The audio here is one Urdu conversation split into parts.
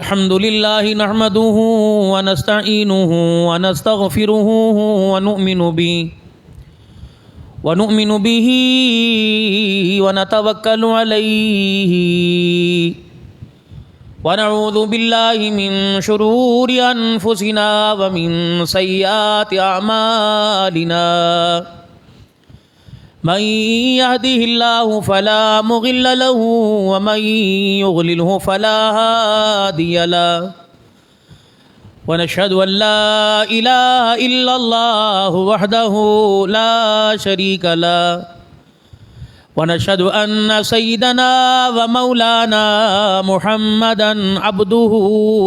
الحمد لله نحمده ونستعينه ونستغفره ونؤمن به ونتوكل عليه ونعوذ بالله من شرور أنفسنا ومن سيئات أعمالنا من يهده الله فلا مضل له ومن يضلله فلا هادي له ونشهد أن لا إله إلا الله وحده لا شريك له ونشهد أن سيدنا ومولانا محمدا عبده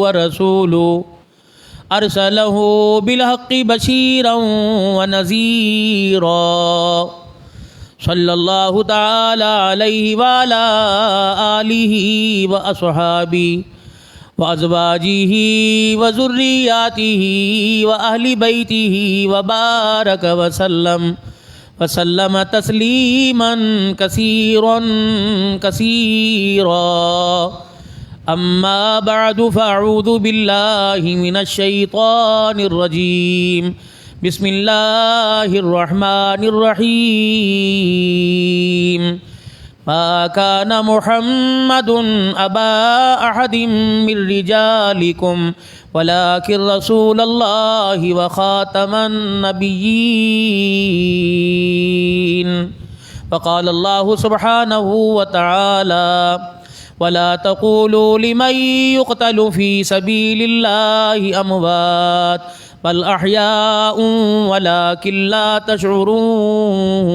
ورسوله أرسله بالحق بشيرا ونذيرا صلی اللہ تعالی علیہ وعلی آلہ وأصحابہ وأزواجہ وذریاتہ وأہل بیتہ وبارک وسلم تسلیما کثیرا کثیرا اما بعد فاعوذ باللہ من الشیطان الرجیم بسم اللہ الرحمن الرحیم ما كان محمد أبا أحد من رجالكم ولكن رسول الله وخاتم النبيين وقال الله سبحانه وتعالى ولا تقولوا لمن يقتل في سبيل الله أموات بل أحياء ولكن لا تشعرون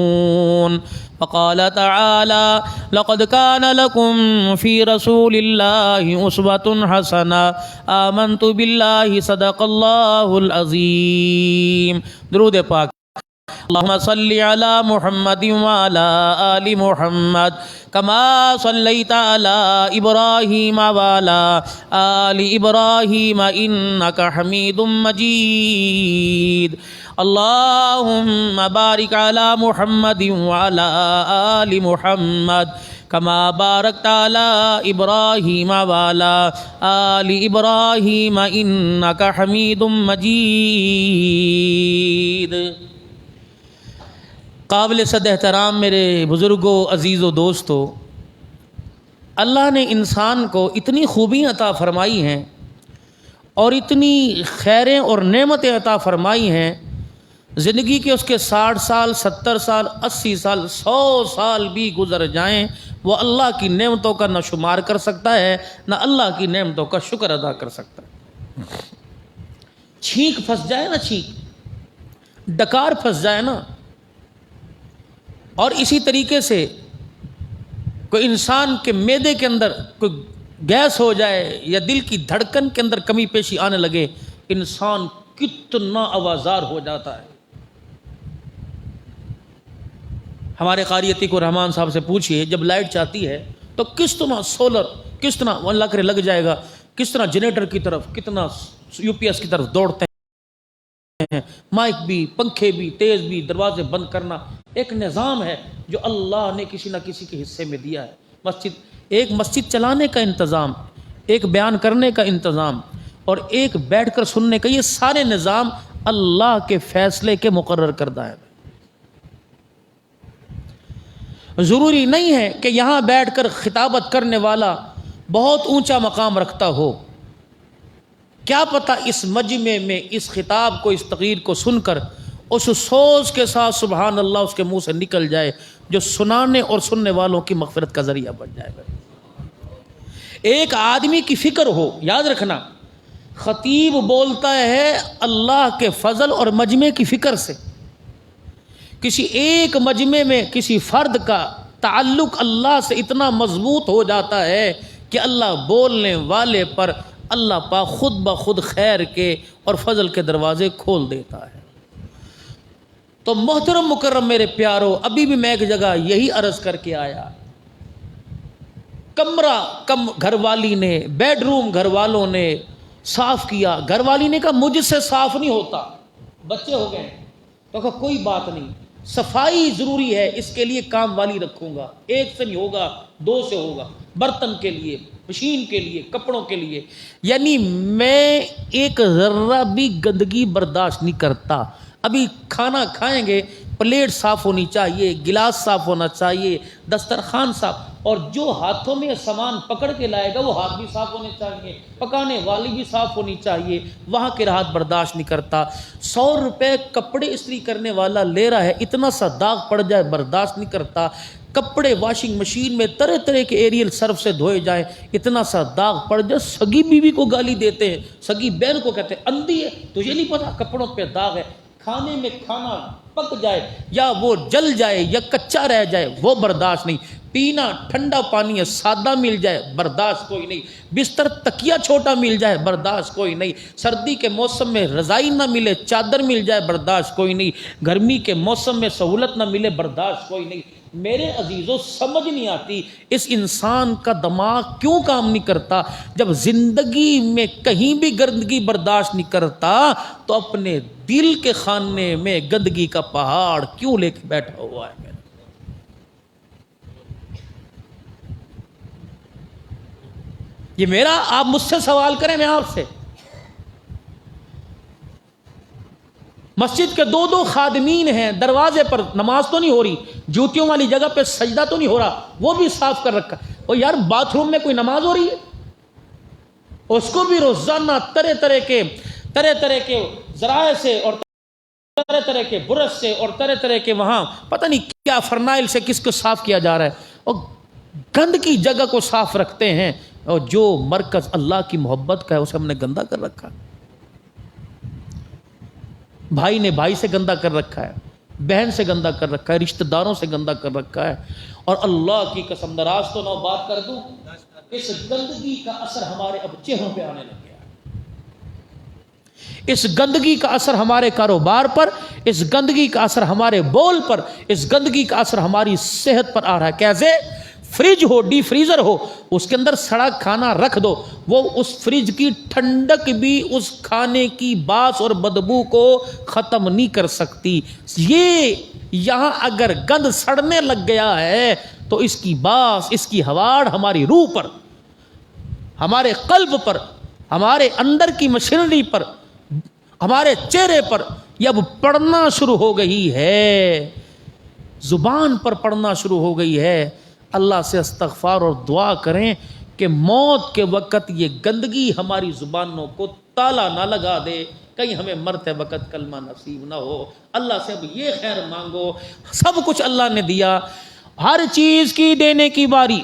وقال تعالى لقد كان لكم في رسول الله أسوة حسنة آمنت بالله صدق الله العظيم درود پاک اللهم صل على محمد وعلى آل محمد كما صليت على إبراهيم وعلى آل إبراهيم إنك حميد مجيد اللهم بارك على محمد وعلى آل محمد كما باركت على إبراهيم وعلى آل إبراهيم إنك حميد مجيد قابل صد احترام میرے بزرگوں، عزیز و دوستو، اللہ نے انسان کو اتنی خوبیاں عطا فرمائی ہیں اور اتنی خیریں اور نعمتیں عطا فرمائی ہیں، زندگی کے اس کے 60 سال 70 سال 80 سال 100 سال بھی گزر جائیں، وہ اللہ کی نعمتوں کا نہ شمار کر سکتا ہے نہ اللہ کی نعمتوں کا شکر ادا کر سکتا ہے۔ چھینک پھنس جائے نا، چھینک ڈکار پھنس جائے نا، اور اسی طریقے سے کوئی انسان کے معدے کے اندر کوئی گیس ہو جائے یا دل کی دھڑکن کے اندر کمی پیشی آنے لگے، انسان کتنا آوازار ہو جاتا ہے۔ ہمارے قاری عتیق الرحمان صاحب سے پوچھئے جب لائٹ چاہتی ہے تو کس طرح سولر، کس طرح اللہ کرے لگ جائے گا، کس طرح جنریٹر کی طرف، کتنا یو پی ایس کی طرف دوڑتے ہیں، مائک بھی، پنکھے بھی، تیز بھی، دروازے بند کرنا، ایک نظام ہے جو اللہ نے کسی نہ کسی کے حصے میں دیا ہے۔ ایک مسجد چلانے کا انتظام، ایک بیان کرنے کا انتظام اور ایک بیٹھ کر سننے کا، یہ سارے نظام اللہ کے فیصلے کے مقرر کردہ ہیں۔ ضروری نہیں ہے کہ یہاں بیٹھ کر خطابت کرنے والا بہت اونچا مقام رکھتا ہو، کیا پتہ اس مجمع میں اس خطاب کو، اس تقریر کو سن کر اس سوز کے ساتھ سبحان اللہ اس کے منہ سے نکل جائے جو سنانے اور سننے والوں کی مغفرت کا ذریعہ بن جائے گا۔ ایک آدمی کی فکر ہو، یاد رکھنا، خطیب بولتا ہے اللہ کے فضل اور مجمع کی فکر سے۔ کسی ایک مجمع میں کسی فرد کا تعلق اللہ سے اتنا مضبوط ہو جاتا ہے کہ اللہ بولنے والے پر اللہ پاک خود بخود خیر کے اور فضل کے دروازے کھول دیتا ہے۔ تو محترم مکرم میرے پیارو، ابھی بھی میں ایک جگہ یہی عرض کر کے آیا، کمرہ کم گھر والی نے، بیڈ روم گھر والوں نے صاف کیا، گھر والی نے کہا مجھ سے صاف نہیں ہوتا، بچے ہو گئے تو کہا کوئی بات نہیں، صفائی ضروری ہے، اس کے لیے کام والی رکھوں گا، ایک سے نہیں ہوگا، 2 سے ہوگا، برتن کے لیے مشین کے لیے، کپڑوں کے لیے، یعنی میں ایک ذرہ بھی گندگی برداشت نہیں کرتا۔ ابھی کھانا کھائیں گے، پلیٹ صاف ہونی چاہیے، گلاس صاف ہونا چاہیے، دسترخوان صاف، اور جو ہاتھوں میں سامان پکڑ کے لائے گا وہ ہاتھ بھی صاف ہونے چاہیے، پکانے والی بھی صاف ہونی چاہیے، وہاں کے راحت برداشت نہیں کرتا۔ 100 روپے کپڑے استری کرنے والا لے رہا ہے، اتنا سا داغ پڑ جائے برداشت نہیں کرتا۔ کپڑے واشنگ مشین میں طرح طرح کے ایریل سرف سے دھوئے جائیں، اتنا سا داغ پڑ جائے، سگی بیوی کو گالی دیتے ہیں، سگی بہن کو کہتے ہیں اندھی ہے، تجھے نہیں پتا کپڑوں پہ داغ ہے۔ کھانے میں کھانا پک جائے یا وہ جل جائے یا کچا رہ جائے وہ برداشت نہیں۔ پینا ٹھنڈا پانی ہے، سادہ مل جائے برداشت کوئی نہیں۔ بستر تکیا چھوٹا مل جائے برداشت کوئی نہیں۔ سردی کے موسم میں رضائی نہ ملے، چادر مل جائے برداشت کوئی نہیں۔ گرمی کے موسم میں سہولت نہ ملے برداشت کوئی نہیں۔ میرے عزیزوں، سمجھ نہیں آتی اس انسان کا دماغ کیوں کام نہیں کرتا۔ جب زندگی میں کہیں بھی گندگی برداشت نہیں کرتا تو اپنے دل کے خانے میں گندگی کا پہاڑ کیوں لے کے بیٹھا ہوا ہے؟ یہ میرا، آپ مجھ سے سوال کریں، میں آپ سے۔ مسجد کے 2 خادمین ہیں، دروازے پر نماز تو نہیں ہو رہی، جوتیوں والی جگہ پہ سجدہ تو نہیں ہو رہا، وہ بھی صاف کر رکھا۔ اور یار باتھ روم میں کوئی نماز ہو رہی ہے، اس کو بھی روزانہ طرح طرح کے ذرائع سے اور طرح طرح کے برش سے اور طرح طرح کے وہاں پتہ نہیں کیا فرنائل سے کس کو صاف کیا جا رہا ہے، اور گند کی جگہ کو صاف رکھتے ہیں، اور جو مرکز اللہ کی محبت کا ہے اسے ہم نے گندا کر رکھا۔ بھائی نے بھائی سے گندا کر رکھا ہے، بہن سے گندا کر رکھا ہے، رشتہ داروں سے گندا کر رکھا ہے۔ اور اللہ کی قسم، ناراض تو نہ بات کر دوں، اس گندگی کا اثر ہمارے اب چہروں پہ آنے لگ گیا ہے۔ اس گندگی کا اثر ہمارے کاروبار پر، اس گندگی کا اثر ہمارے بول پر، اس گندگی کا اثر ہماری صحت پر آ رہا ہے۔ کیسے؟ فریج ہو، ڈی فریزر ہو، اس کے اندر سڑا کھانا رکھ دو، وہ اس فریج کی ٹھنڈک بھی اس کھانے کی باس اور بدبو کو ختم نہیں کر سکتی۔ یہ یہاں اگر گند سڑنے لگ گیا ہے تو اس کی باس، اس کی ہواڑ ہماری روح پر، ہمارے قلب پر، ہمارے اندر کی مشینری پر، ہمارے چہرے پر یہ اب پڑنا شروع ہو گئی ہے، زبان پر پڑنا شروع ہو گئی ہے۔ اللہ سے استغفار اور دعا کریں کہ موت کے وقت یہ گندگی ہماری زبانوں کو تالا نہ لگا دے، کہیں ہمیں مرتے وقت کلمہ نصیب نہ ہو۔ اللہ سے اب یہ خیر مانگو، سب کچھ اللہ نے دیا، ہر چیز کی دینے کی باری۔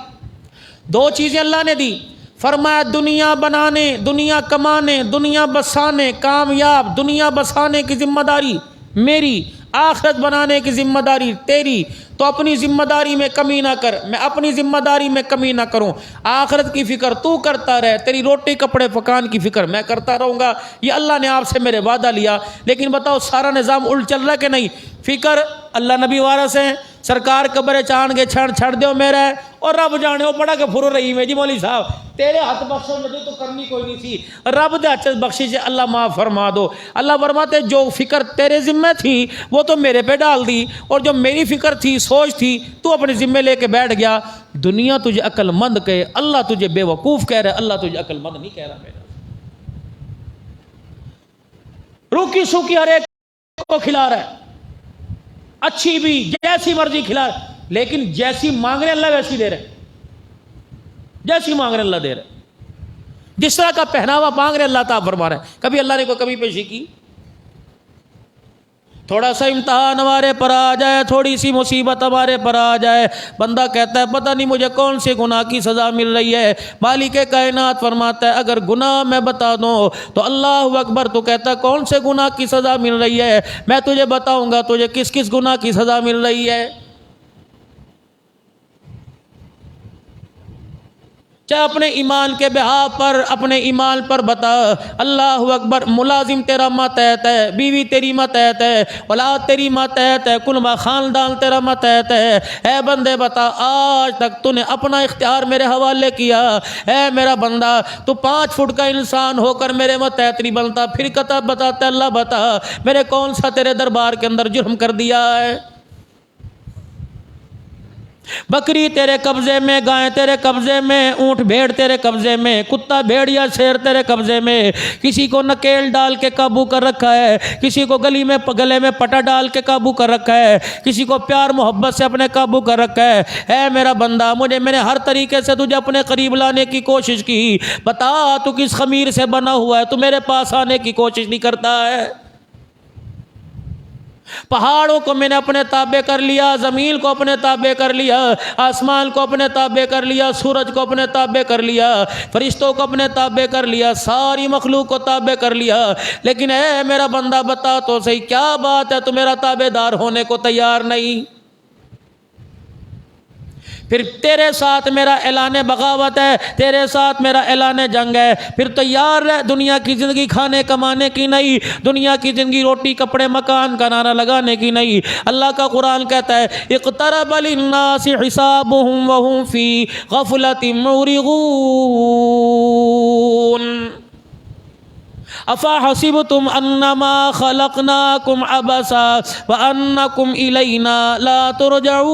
2 چیزیں اللہ نے دی، فرمایا دنیا بنانے، دنیا کمانے، دنیا بسانے، کامیاب دنیا بسانے کی ذمہ داری میری، آخرت بنانے کی ذمہ داری تیری۔ تو اپنی ذمہ داری میں کمی نہ کر، میں اپنی ذمہ داری میں کمی نہ کروں۔ آخرت کی فکر تو کرتا رہے، تیری روٹی کپڑے پکان کی فکر میں کرتا رہوں گا، یہ اللہ نے آپ سے میرے وعدہ لیا۔ لیکن بتاؤ سارا نظام الٹ چل رہا ہے کہ نہیں؟ فکر اللہ نبی وارث ہیں، سرکار قبر چاند کے چھڑ دیو میرا ہے، اور رب جانے وہ پڑا کہ پھر رہی میں جی مولوی صاحب تیرے ہاتھ بخشو، مجھے تو کرنی کوئی نہیں تھی، رب دے ہاتھ بخشی سے اللہ معاف فرما دو۔ اللہ فرماتے جو فکر تیرے ذمہ تھی وہ تو میرے پہ ڈال دی، اور جو میری فکر تھی، سوچ تھی، تو اپنے ذمہ لے کے بیٹھ گیا۔ دنیا تجھے عقل مند کہے، اللہ تجھے بے وقوف کہہ رہا ہے، اللہ تجھے عقل مند نہیں کہہ رہا۔ میرا روکی سوکی ہر ایک کو کھلا رہا ہے، اچھی بھی جیسی مرضی کھلا رہا ہے، لیکن جیسی مانگ رہے اللہ ویسی دے رہے، جیسی مانگ رہے اللہ دے رہے، جس طرح کا پہناوا مانگ رہے اللہ تعالیٰ فرما رہے ہیں۔ کبھی اللہ نے کوئی کمی پیشی کی؟ تھوڑا سا امتحان ہمارے پر آ جائے، تھوڑی سی مصیبت ہمارے پر آ جائے، بندہ کہتا ہے پتہ نہیں مجھے کون سے گناہ کی سزا مل رہی ہے۔ مالک کائنات فرماتا ہے اگر گناہ میں بتا دوں تو اللہ اکبر، تو کہتا ہے کون سے گناہ کی سزا مل رہی ہے؟ میں تجھے بتاؤں گا تجھے کس کس گناہ کی سزا مل رہی ہے۔ چاہے اپنے ایمان کے بہا پر، اپنے ایمان پر بتا، اللہ اکبر، ملازم تیرا ماتحت ہے، بیوی تیری ماتحت ہے، اولاد تیری ماتحت ہے، کنبہ خاندان تیرا ماتحت ہے۔ اے بندے بتا، آج تک تو نے اپنا اختیار میرے حوالے کیا؟ اے میرا بندہ، تو 5 فٹ کا انسان ہو کر میرے ماتحت نہیں بنتا، پھر کہتا بتاتا اللہ بتا میرے کون سا تیرے دربار کے اندر جرم کر دیا ہے؟ بکری تیرے قبضے میں، گائے تیرے قبضے میں، اونٹ بھیڑ تیرے قبضے میں، کتا بھیڑ یا شیر تیرے قبضے میں، کسی کو نکیل ڈال کے قابو کر رکھا ہے، کسی کو گلے میں پٹا ڈال کے قابو کر رکھا ہے، کسی کو پیار محبت سے اپنے قابو کر رکھا ہے۔ اے میرا بندہ، میں نے ہر طریقے سے تجھے اپنے قریب لانے کی کوشش کی، بتا تو کس خمیر سے بنا ہوا ہے، تو میرے پاس آنے کی کوشش نہیں کرتا ہے۔ پہاڑوں کو میں نے اپنے تابع کر لیا، زمین کو اپنے تابع کر لیا، آسمان کو اپنے تابع کر لیا، سورج کو اپنے تابع کر لیا، فرشتوں کو اپنے تابع کر لیا، ساری مخلوق کو تابع کر لیا، لیکن اے میرا بندہ بتا تو صحیح کیا بات ہے تو میرا تابع دار ہونے کو تیار نہیں؟ پھر تیرے ساتھ میرا اعلان بغاوت ہے، تیرے ساتھ میرا اعلان جنگ ہے، پھر تیار رہ، دنیا کی زندگی کھانے کمانے کی نہیں، دنیا کی زندگی روٹی کپڑے مکان کا نعرہ لگانے کی نہیں۔ اللہ کا قرآن کہتا ہے اقترب للناس حسابهم وهم فی غفلۃ معرضون افحسبتم انما خلقناکم عبثا وانکم الینا لا ترجعون۔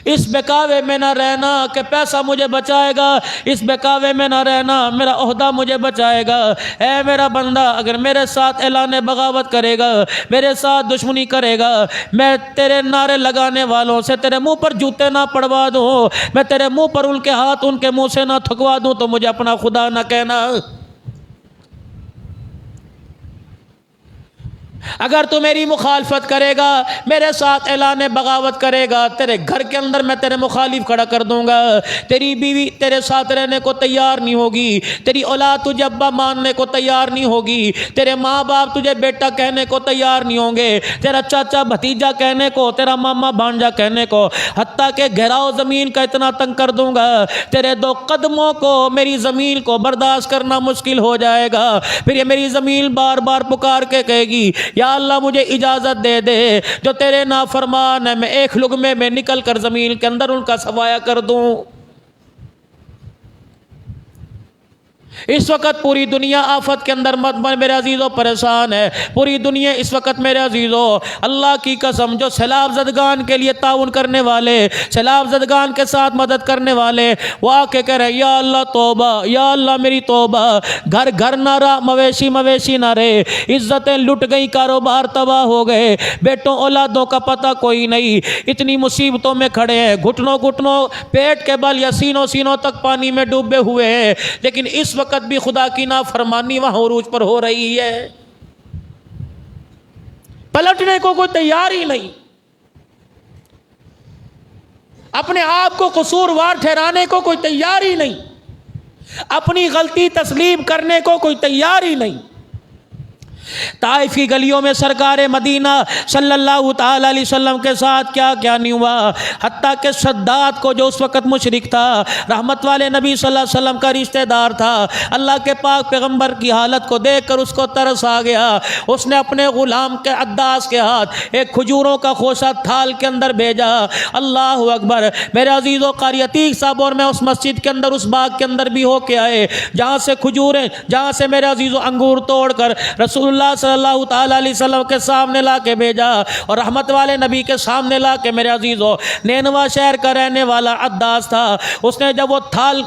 اس بہکاوے میں نہ رہنا کہ پیسہ مجھے بچائے گا، اس بہکاوے میں نہ رہنا میرا عہدہ مجھے بچائے گا۔ اے میرا بندہ، اگر میرے ساتھ اعلان بغاوت کرے گا، میرے ساتھ دشمنی کرے گا، میں تیرے نعرے لگانے والوں سے تیرے منہ پر جوتے نہ پڑوا دوں، میں تیرے منہ پر ان کے ہاتھ ان کے منہ سے نہ تھکوا دوں تو مجھے اپنا خدا نہ کہنا۔ اگر تو میری مخالفت کرے گا، میرے ساتھ اعلان بغاوت کرے گا، تیرے گھر کے اندر میں تیرے مخالف کھڑا کر دوں گا، تیری بیوی تیرے ساتھ رہنے کو تیار نہیں ہوگی، تیری اولاد تجھے ابا ماننے کو تیار نہیں ہوگی، تیرے ماں باپ تجھے بیٹا کہنے کو تیار نہیں ہوں گے، تیرا چاچا بھتیجا کہنے کو، تیرا ماما بھانجا کہنے کو، حتیٰ کہ گھیراؤ زمین کا اتنا تنگ کر دوں گا، تیرے دو قدموں کو میری زمین کو برداشت کرنا مشکل ہو جائے گا۔ پھر یہ میری زمین بار بار پکار کے کہے گی یا اللہ مجھے اجازت دے دے، جو تیرے نافرمان ہیں میں ایک لقمے میں نکل کر زمین کے اندر ان کا سفایا کر دوں۔ اس وقت پوری دنیا آفت کے اندر میرے عزیزوں پریشان ہے، پوری دنیا اس وقت میرے عزیزوں اللہ کی قسم جو سیلاب زدگان کے لیے تعاون کرنے والے، سیلاب زدگان کے ساتھ مدد کرنے والے، وہ آ کے کہہ رہے یا اللہ توبہ، یا اللہ میری توبہ، گھر گھر نہ رہا، مویشی مویشی نہ رہے، عزتیں لٹ گئی، کاروبار تباہ ہو گئے، بیٹوں اولادوں کا پتہ کوئی نہیں، اتنی مصیبتوں میں کھڑے ہیں، گھٹنوں گھٹنوں پیٹ کے بل یا سینوں سینوں تک پانی میں ڈوبے ہوئے ہیں، لیکن اس وقت بھی خدا کی نافرمانی وہاں عروج پر ہو رہی ہے، پلٹنے کو کوئی تیار ہی نہیں، اپنے آپ کو قصوروار ٹھہرانے کو کوئی تیار ہی نہیں، اپنی غلطی تسلیم کرنے کو کوئی تیار ہی نہیں۔ طائف کی گلیوں میں سرکار مدینہ صلی اللہ تعالی علیہ وسلم کے ساتھ کیا کیا نہیں ہوا، حتیٰ کہ شداد کو جو اس وقت مشرک تھا، رحمت والے نبی صلی اللہ علیہ وسلم کا رشتہ دار تھا، اللہ کے پاک پیغمبر کی حالت کو دیکھ کر اس کو ترس آ گیا، اس نے اپنے غلام کے عداس کے ہاتھ ایک کھجوروں کا خوشہ تھال کے اندر بھیجا۔ اللہ اکبر، میرے عزیز و قاری عتیق صاحب اور میں اس مسجد کے اندر اس باغ کے اندر بھی ہو کے آئے جہاں سے کھجوریں، جہاں سے میرے عزیز و انگور توڑ کر رسول اللہ صلی اللہ تعالیٰ علیہ وسلم کے سامنے لا کے بھیجا، اور رحمت والے نبی کے سامنے لا کے میرے عزیزو نینوا شہر کا رہنے والا عداس تھا، اس نے جب وہ تھال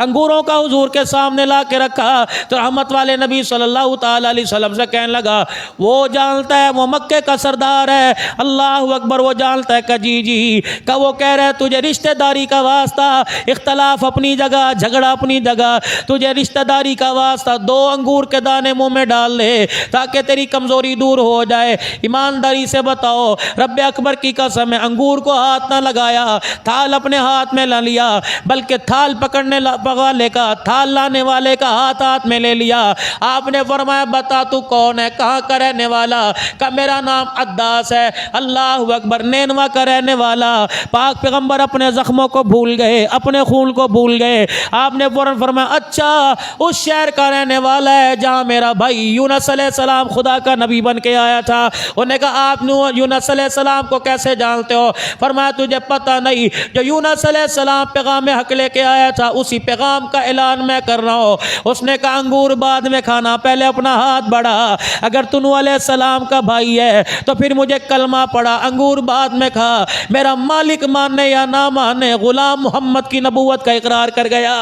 انگوروں کا حضور کے سامنے لا کے رکھا تو رحمت والے نبی صلی اللہ تعالیٰ علیہ وسلم سے کہنے لگا وہ جانتا ہے وہ مکے کا سردار ہے، اللہ اکبر، وہ جانتا ہے کہ جی کہ وہ کہہ رہے تجھے رشتہ داری کا واسطہ، اختلاف اپنی جگہ، جھگڑا اپنی جگہ، تجھے رشتہ داری کا واسطہ 2 انگور کے دانے منہ میں ڈال لے تاکہ تیری کمزوری دور ہو جائے۔ ایمانداری سے بتاؤ، رب اکبر کی قسم ہے، انگور کو ہاتھ نہ لگایا، تھال اپنے ہاتھ میں نہ لیا، بلکہ تھال پکڑنے والے کا، تھال لانے والے کا ہاتھ میں لے لیا۔ آپ نے فرمایا بتا تو کون ہے، کہاں کا رہنے والا؟ کہ میرا نام عداس ہے۔ اللہ اکبر، نینوا کا رہنے والا۔ پاک پیغمبر اپنے زخموں کو بھول گئے، اپنے خون کو بھول گئے۔ آپ نے فوراً فرمایا اچھا اس شہر کا رہنے والا ہے جہاں میرا میرا بھائی یونس علیہ السلام خدا کا نبی بن کے آیا تھا. انہوں نے کہا آپ یونس علیہ السلام کو کیسے جانتے ہو؟ فرمایا تجھے پتہ نہیں, جو یونس علیہ السلام پیغام حق لے کے آیا تھا اسی پیغام کا اعلان میں کر رہا ہوں. اس نے کہا انگور بعد میں کھانا, پہلے اپنا ہاتھ بڑھا. اگر تو نوح علیہ السلام کا بھائی ہے تو پھر مجھے کلمہ پڑھا, انگور بعد میں کھا. میرا مالک ماننے یا نہ مانے, غلام محمد کی نبوت کا اقرار کر گیا.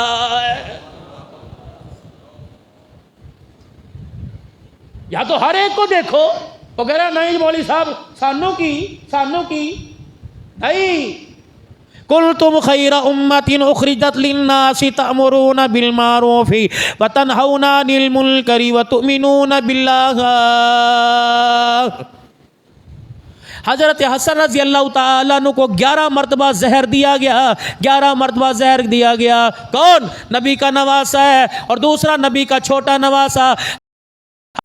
یا تو ہر ایک کو دیکھو, وہ کہہ رہا نہیں مولوی صاحب سانوں کی نہیں. کنتم خیر امت اخرجت للناس تأمرون بالمعروف وتنہون عن المنکر وتؤمنون باللہ. حضرت حسن رضی اللہ تعالیٰ عنہ کو 11 مرتبہ زہر دیا گیا, 11 مرتبہ زہر دیا گیا. کون؟ نبی کا نواسا ہے, اور دوسرا نبی کا چھوٹا نواسا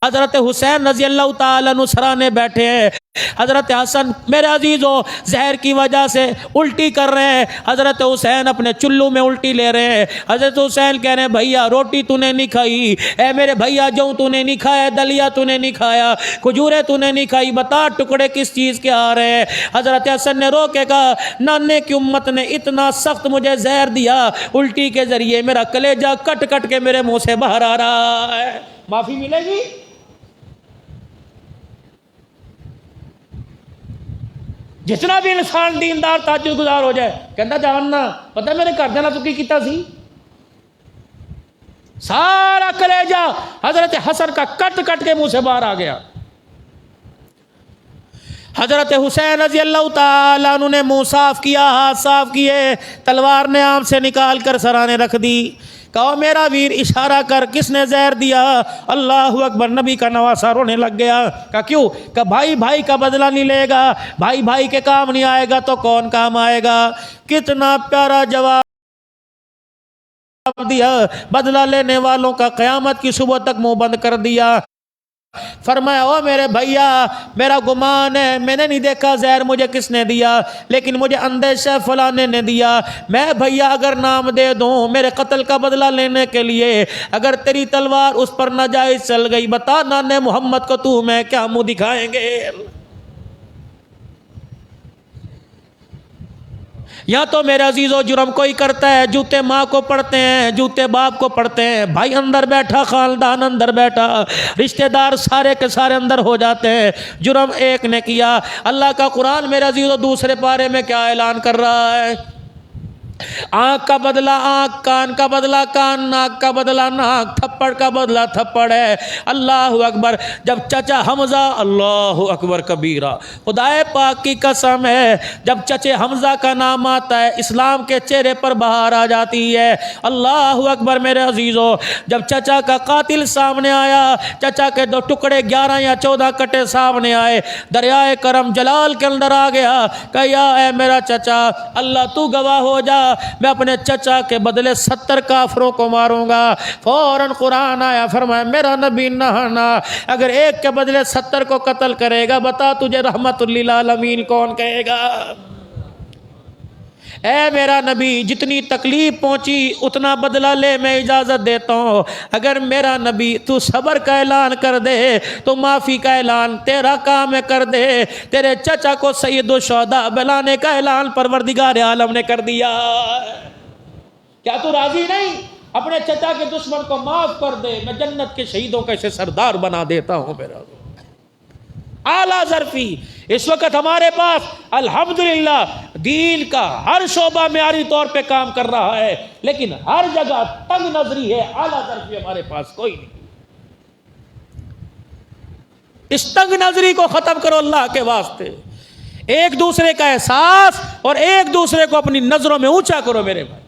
حضرت حسین رضی اللہ تعالیٰ عنہ سرانے بیٹھے ہیں. حضرت حسن میرے عزیزو زہر کی وجہ سے الٹی کر رہے ہیں, حضرت حسین اپنے چلو میں الٹی لے رہے ہیں. حضرت حسین کہہ رہے ہیں بھیا روٹی تو نے نہیں کھائی, اے میرے بھیا جو تو نے نہیں کھایا, دلیا تو نے نہیں کھایا, کھجورے تو نے نہیں کھائی, بتا ٹکڑے کس چیز کے آ رہے ہیں. حضرت حسن نے رو کے کہا نانے کی امت نے اتنا سخت مجھے زہر دیا, الٹی کے ذریعے میرا کلیجہ کٹ کٹ کے میرے منہ سے باہر آ رہا ہے, معافی ملے گی؟ جتنا بھی انسان دیندار تہجد گزار ہو جائے کہتا جاننا پتہ میرے گھر دینا تو کی کیتا سی, سارا کلیجہ حضرت حسن کا کٹ کٹ کے منہ سے باہر آ گیا. حضرت حسین رضی اللہ تعالیٰ عنہ نے منہ صاف کیا, ہاتھ صاف کیے, تلوار نے آم سے نکال کر سرانے رکھ دی. کہو میرا ویر اشارہ کر کس نے زہر دیا؟ اللہ اکبر. نبی کا نواسا رونے لگ گیا. کہا کیوں؟ کہ بھائی بھائی کا بدلہ نہیں لے گا, بھائی بھائی کے کام نہیں آئے گا تو کون کام آئے گا؟ کتنا پیارا جواب دیا, بدلہ لینے والوں کا قیامت کی صبح تک منہ بند کر دیا. فرمایا او میرے بھیا میرا گمان ہے, میں نے نہیں دیکھا زہر مجھے کس نے دیا, لیکن مجھے اندیشہ فلانے نے دیا. میں بھیا اگر نام دے دوں میرے قتل کا بدلہ لینے کے لیے, اگر تیری تلوار اس پر ناجائز چل گئی, بتا نانے محمد کو تو میں کیا منہ دکھائیں گے؟ یا تو میرے عزیزو جرم کوئی کرتا ہے, جوتے ماں کو پڑھتے ہیں, جوتے باپ کو پڑھتے ہیں, بھائی اندر بیٹھا, خاندان اندر بیٹھا, رشتہ دار سارے کے سارے اندر ہو جاتے ہیں. جرم ایک نے کیا. اللہ کا قرآن میرے عزیزو دوسرے پارے میں کیا اعلان کر رہا ہے؟ آنکھ کا بدلہ آنکھ, کان کا بدلہ کان, ناک کا بدلہ ناک, تھپڑ کا بدلہ تھپڑ ہے. اللہ اکبر. جب چچا حمزہ, اللہ اکبر کبیرہ, خدائے پاک کی قسم ہے, جب چچے حمزہ کا نام آتا ہے اسلام کے چہرے پر بہار آ جاتی ہے. اللہ اکبر میرے عزیزو. جب چچا کا قاتل سامنے آیا, چچا کے 2 ٹکڑے 11 یا 14 کٹے سامنے آئے, دریائے کرم جلال کے اندر آ گیا. کہا اے میرا چچا, اللہ تو گواہ ہو جا, میں اپنے چچا کے بدلے 70 کافروں کو ماروں گا. فوراً قرآن آیا, فرمایا میرا نبی نہ, اگر ایک کے بدلے 70 کو قتل کرے گا, بتا تجھے رحمت للعالمین کون کہے گا؟ اے میرا نبی جتنی تکلیف پہنچی اتنا بدلہ لے, میں اجازت دیتا ہوں. اگر میرا نبی تو صبر کا اعلان کر دے تو معافی کا اعلان تیرا کام ہے کر دے. تیرے چچا کو سید الشہداء بلانے کا اعلان پروردگار عالم نے کر دیا. کیا تو راضی نہیں؟ اپنے چچا کے دشمن کو معاف کر دے, میں جنت کے شہیدوں کا اسے سردار بنا دیتا ہوں. میرا اعلیٰ ظرفی. اس وقت ہمارے پاس الحمدللہ دین کا ہر شعبہ معیاری طور پہ کام کر رہا ہے, لیکن ہر جگہ تنگ نظری ہے, اعلیٰ ظرفی ہمارے پاس کوئی نہیں. اس تنگ نظری کو ختم کرو اللہ کے واسطے. ایک دوسرے کا احساس اور ایک دوسرے کو اپنی نظروں میں اونچا کرو میرے بھائی.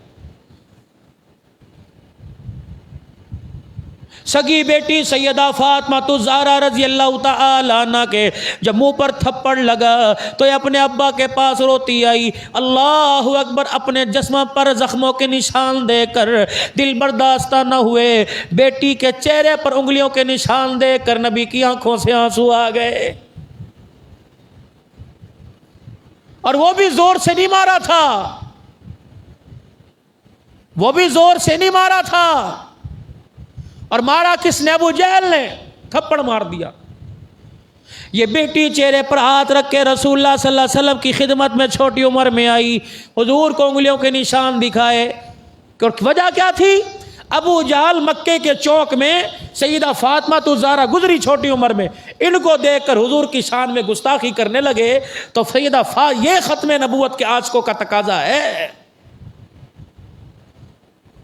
سگی بیٹی سیدہ فاطمہ الزہرا رضی اللہ تعالی عنہ کے جب منہ پر تھپڑ لگا تو یہ اپنے ابا کے پاس روتی آئی. اللہ اکبر. اپنے جسم پر زخموں کے نشان دے کر دل برداشتہ نہ ہوئے, بیٹی کے چہرے پر انگلیوں کے نشان دے کر نبی کی آنکھوں سے آنسو آ گئے. اور وہ بھی زور سے نہیں مارا تھا, وہ بھی زور سے نہیں مارا تھا, اور مارا کس نے؟ ابو جہل نے تھپڑ مار دیا۔ یہ بیٹی چہرے پر ہاتھ رکھ کے رسول اللہ صلی اللہ علیہ وسلم کی خدمت میں چھوٹی عمر میں آئی، حضور کو انگلیوں کے نشان دکھائے۔ وجہ کیا تھی؟ ابو جہل مکے کے چوک میں سیدہ فاطمہ الزہرا گزری چھوٹی عمر میں، ان کو دیکھ کر حضور کی شان میں گستاخی کرنے لگے۔ تو سیدہ یہ ختم نبوت کے عاشقوں کا تقاضا ہے۔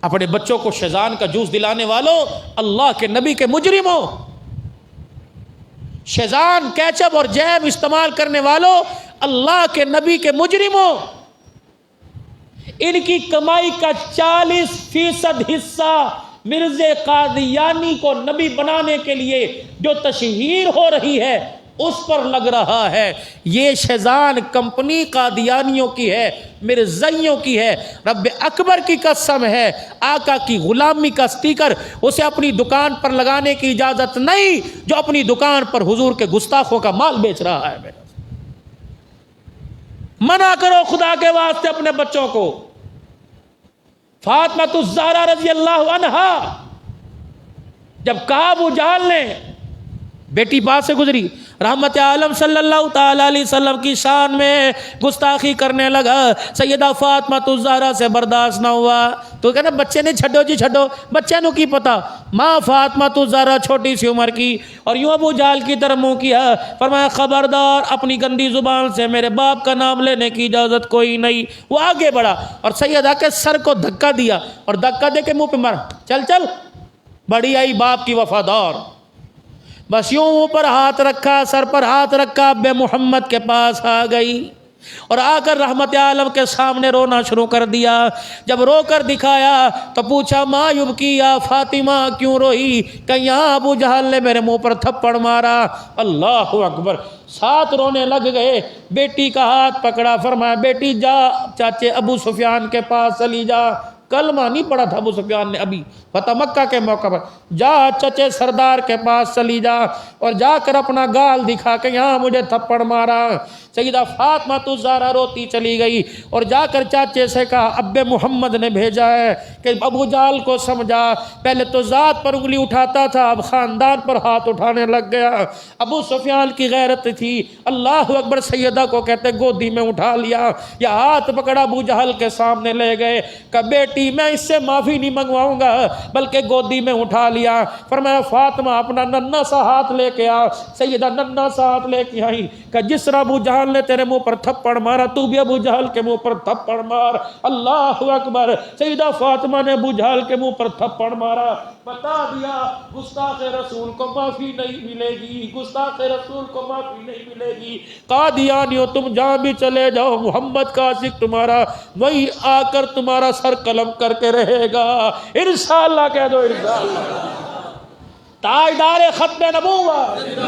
اپنے بچوں کو شیزان کا جوس دلانے والوں، اللہ کے نبی کے مجرموں، شیزان، کیچپ اور جیم استعمال کرنے والوں، اللہ کے نبی کے مجرموں، ان کی کمائی کا 40% حصہ مرزا قادیانی کو نبی بنانے کے لیے جو تشہیر ہو رہی ہے اس پر لگ رہا ہے۔ یہ شیزان کمپنی قادیانیوں کی ہے، مرزائیوں کی ہے۔ رب اکبر کی قسم ہے، آقا کی غلامی کا سٹیکر اسے اپنی دکان پر لگانے کی اجازت نہیں، جو اپنی دکان پر حضور کے گستاخوں کا مال بیچ رہا ہے۔ منع کرو خدا کے واسطے اپنے بچوں کو۔ فاطمہ الزہرا رضی اللہ عنہا جب کہا ابو جہل نے، بیٹی پاس سے گزری، رحمت عالم صلی اللہ تعالی علیہ وسلم کی شان میں گستاخی کرنے لگا، سیدہ فاطمہ الزہرا سے برداشت نہ ہوا۔ تو کہنا بچے نے چھڈو جی چھڈو، بچے نو کی پتا، ماں فاطمہ الزہرا چھوٹی سی عمر کی، اور یوں ابو جہل کی طرف منہ کیا، فرمایا خبردار اپنی گندی زبان سے میرے باپ کا نام لینے کی اجازت کوئی نہیں۔ وہ آگے بڑھا اور سیدہ کے سر کو دھکا دیا، اور دھکا دے کے منہ پہ مارا، چل چل، بڑی آئی باپ کی وفادار۔ بس یوں اوپر ہاتھ رکھا، سر پر ہاتھ رکھا، ابے محمد کے پاس آ گئی اور آ کر رحمت عالم کے سامنے رونا شروع کر دیا۔ جب رو کر دکھایا تو پوچھا ما یبکی یا فاطمہ، کیوں روئی؟ کہ یہاں ابو جہل نے میرے منہ پر تھپڑ مارا۔ اللہ اکبر، ساتھ رونے لگ گئے۔ بیٹی کا ہاتھ پکڑا، فرمایا بیٹی جا چاچے ابو سفیان کے پاس چلی جا۔ کلمہ نہیں پڑھا تھا ابو سفیان نے ابھی، فتح مکہ کے موقع پر، جا چچے سردار کے پاس چلی جا اور جا کر اپنا گال دکھا کہ یہاں مجھے تھپڑ مارا۔ سیدہ فاطمہ الزہرا روتی چلی گئی اور جا کر چاچے سے کہا ابے محمد نے بھیجا ہے کہ ابو جہل کو سمجھا، پہلے تو ذات پر انگلی اٹھاتا تھا، اب خاندان پر ہاتھ اٹھانے لگ گیا۔ ابو سفیان کی غیرت تھی، اللہ اکبر، سیدہ کو کہتے گودی میں اٹھا لیا یا ہاتھ پکڑا ابو جہل کے سامنے لے گئے کہ بیٹی میں اس سے معافی نہیں منگواؤں گا، بلکہ گودی میں اٹھا لیا۔ فرمایا فاطمہ اپنا ننھا سا ہاتھ لے کے آ۔ سیدہ ننھا سا ہاتھ لے کے آئی کہ جس طرح ابو جہل نے تیرے منہ پر تھپڑ مارا تو بھی ابو جہل کے منہ پر تھپڑ مار۔ اللہ اکبر، سیدہ فاطمہ نے ابو جہل کے منہ پر تھپڑ مارا۔ بتا دیا گستاخ رسول کو معافی نہیں ملے گی، گستاخ رسول کو معافی نہیں ملے گی۔ قادیانیوں تم جہاں بھی چلے جاؤ، محمد کا عاشق تمہارا وہی آ کر تمہارا سر قلم کر کے رہے گا۔ انشاءاللہ کہہ دو انشاءاللہ۔ تاجدار ختم نبوت،